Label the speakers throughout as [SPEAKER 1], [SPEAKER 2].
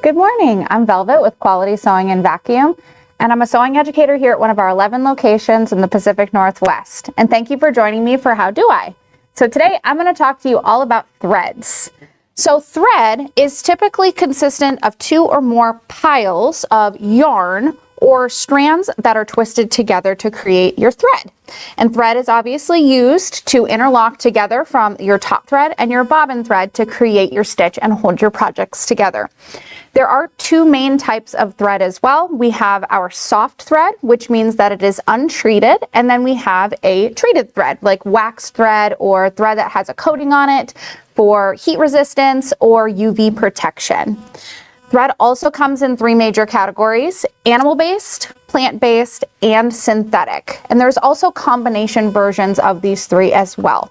[SPEAKER 1] Good morning, I'm Velvet with Quality Sewing and Vacuum, and I'm a sewing educator here at one of our 11 locations in the Pacific Northwest. And thank you for joining me for How Do I? So today I'm going to talk to you all about threads. So thread is typically consistent of two or more piles of yarn or strands that are twisted together to create your thread. And thread is obviously used to interlock together from your top thread and your bobbin thread to create your stitch and hold your projects together. There are two main types of thread as well. We have our soft thread, which means that it is untreated, and then we have a treated thread like wax thread or thread that has a coating on it for heat resistance or UV protection. Thread also comes in three major categories: animal-based, plant-based, and synthetic. And there's also combination versions of these three as well.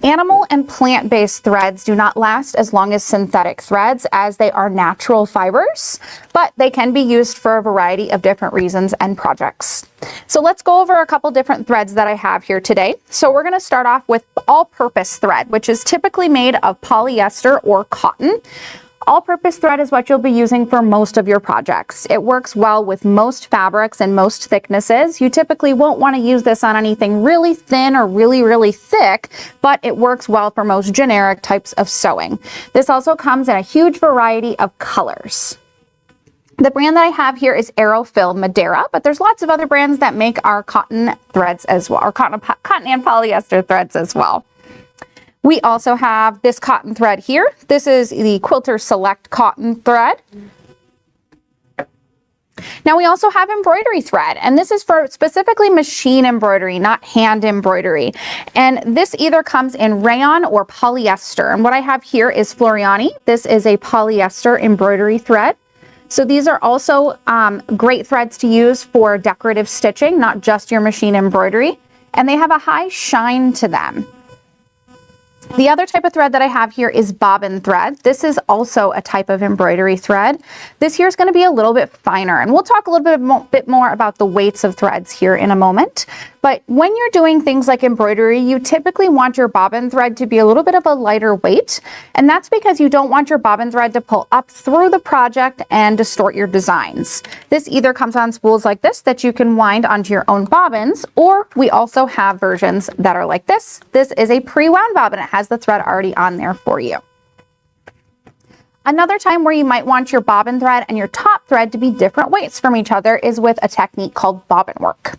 [SPEAKER 1] Animal and plant-based threads do not last as long as synthetic threads as they are natural fibers, but they can be used for a variety of different reasons and projects. So let's go over a couple different threads that I have here today. So we're going to start off with all-purpose thread, which is typically made of polyester or cotton. All-purpose thread is what you'll be using for most of your projects. It works well with most fabrics and most thicknesses. You typically won't want to use this on anything really thin or really thick, but it works well for most generic types of sewing. This also comes in a huge variety of colors. The brand that I have here is Aerofill Madeira, but there's lots of other brands that make our cotton threads as well, or cotton and polyester threads as well. We also have this cotton thread here. This is the Quilter Select cotton thread. Now we also have embroidery thread, and this is for specifically machine embroidery, not hand embroidery. And this either comes in rayon or polyester. And what I have here is Floriani. This is a polyester embroidery thread. So these are also great threads to use for decorative stitching, not just your machine embroidery. And they have a high shine to them. The other type of thread that I have here is bobbin thread. This is also a type of embroidery thread. This here is going to be a little bit finer, and we'll talk a little bit more about the weights of threads here in a moment. But when you're doing things like embroidery, you typically want your bobbin thread to be a little bit of a lighter weight, and that's because you don't want your bobbin thread to pull up through the project and distort your designs. This either comes on spools like this that you can wind onto your own bobbins, or we also have versions that are like this. This is a pre-wound bobbin. It has the thread already on there for you. Another time where you might want your bobbin thread and your top thread to be different weights from each other is with a technique called bobbin work.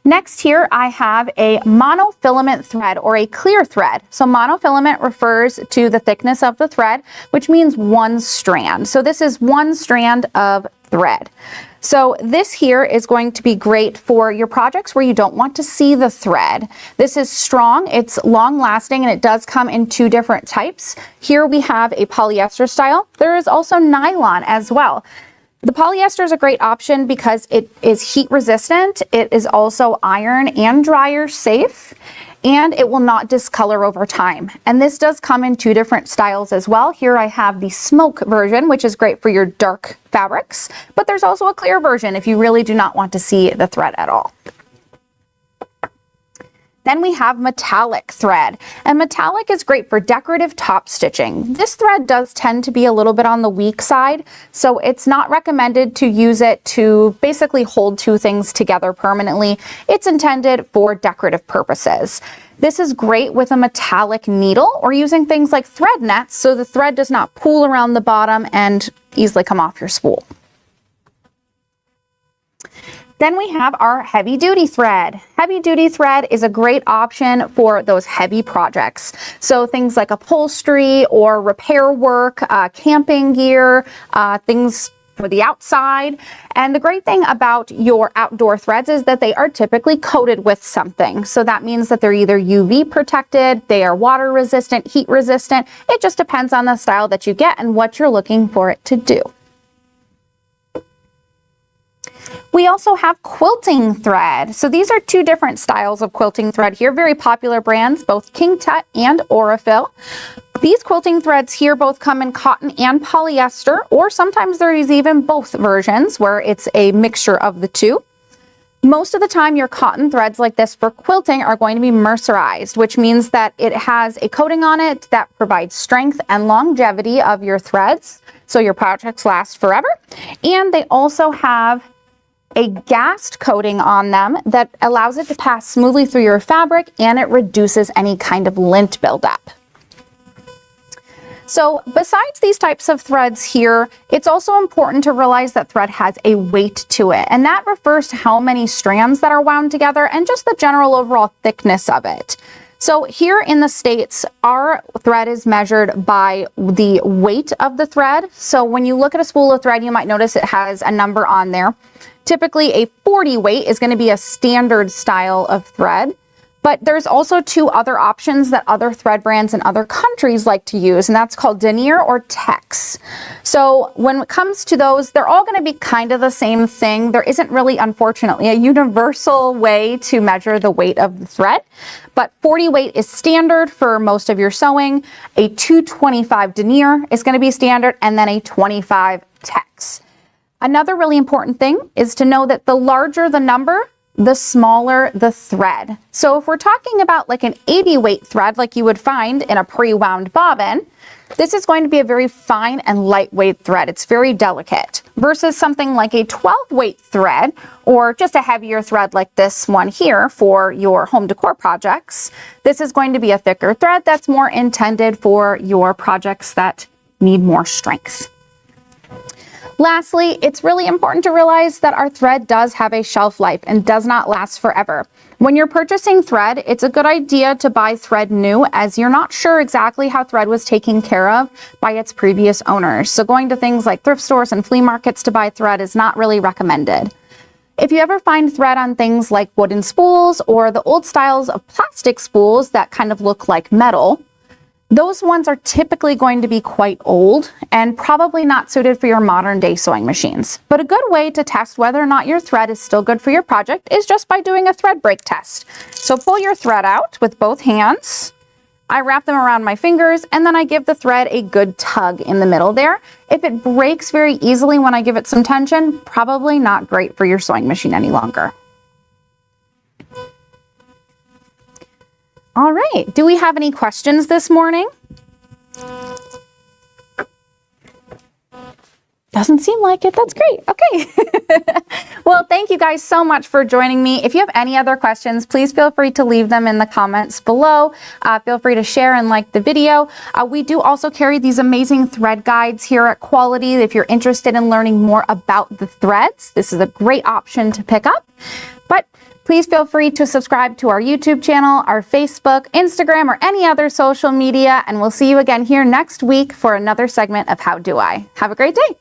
[SPEAKER 1] Next here I have a monofilament thread or a clear thread. So monofilament refers to the thickness of the thread, which means one strand. So this is one strand of thread. So this here is going to be great for your projects where you don't want to see the thread. This is strong, it's long lasting, and it does come in two different types. Here we have a polyester style. There is also nylon as well. The polyester is a great option because it is heat resistant. It is also iron and dryer safe, and it will not discolor over time. And this does come in two different styles as well. Here I have the smoke version, which is great for your dark fabrics, but there's also a clear version if you really do not want to see the thread at all. Then we have metallic thread, and metallic is great for decorative top stitching. This thread does tend to be a little bit on the weak side, so it's not recommended to use it to basically hold two things together permanently. It's intended for decorative purposes. This is great with a metallic needle or using things like thread nets so the thread does not pool around the bottom and easily come off your spool. Then we have our heavy duty thread. Heavy duty thread is a great option for those heavy projects. So things like upholstery or repair work, camping gear, things for the outside. And the great thing about your outdoor threads is that they are typically coated with something. So that means that they're either UV protected, they are water resistant, heat resistant. It just depends on the style that you get and what you're looking for it to do. We also have quilting thread. So these are two different styles of quilting thread here, very popular brands, both King Tut and Aerofill. These quilting threads here both come in cotton and polyester, or sometimes there is even both versions where it's a mixture of the two. Most of the time, your cotton threads like this for quilting are going to be mercerized, which means that it has a coating on it that provides strength and longevity of your threads, so your projects last forever. And they also have a gassed coating on them that allows it to pass smoothly through your fabric, and it reduces any kind of lint buildup. So besides these types of threads here, it's also important to realize that thread has a weight to it, and that refers to how many strands that are wound together and just the general overall thickness of it. So here in the States, our thread is measured by the weight of the thread. So when you look at a spool of thread, you might notice it has a number on there. Typically a 40 weight is going to be a standard style of thread. But there's also two other options that other thread brands in other countries like to use, and that's called denier or tex. So when it comes to those, they're all going to be kind of the same thing. There isn't really, unfortunately, a universal way to measure the weight of the thread, but 40 weight is standard for most of your sewing. A 225 denier is going to be standard, and then a 25 tex. Another really important thing is to know that the larger the number, the smaller the thread. So if we're talking about like an 80 weight thread like you would find in a pre-wound bobbin, this is going to be a very fine and lightweight thread. It's very delicate versus something like a 12 weight thread or just a heavier thread like this one here for your home decor projects. This is going to be a thicker thread that's more intended for your projects that need more strength. Lastly, it's really important to realize that our thread does have a shelf life and does not last forever. When you're purchasing thread, it's a good idea to buy thread new, as you're not sure exactly how thread was taken care of by its previous owners. So going to things like thrift stores and flea markets to buy thread is not really recommended. If you ever find thread on things like wooden spools or the old styles of plastic spools that kind of look like metal, those ones are typically going to be quite old and probably not suited for your modern day sewing machines. But a good way to test whether or not your thread is still good for your project is just by doing a thread break test. So pull your thread out with both hands. I wrap them around my fingers, and then I give the thread a good tug in the middle there. If it breaks very easily when I give it some tension, probably not great for your sewing machine any longer. All right, do we have any questions this morning? Doesn't seem like it. That's great. Okay. Well, thank you guys so much for joining me. If you have any other questions, please feel free to leave them in the comments below. Feel free to share and like the video. We do also carry these amazing thread guides here at Quality. If you're interested in learning more about the threads, this is a great option to pick up. But please feel free to subscribe to our YouTube channel, our Facebook, Instagram, or any other social media, and we'll see you again here next week for another segment of How Do I? Have a great day.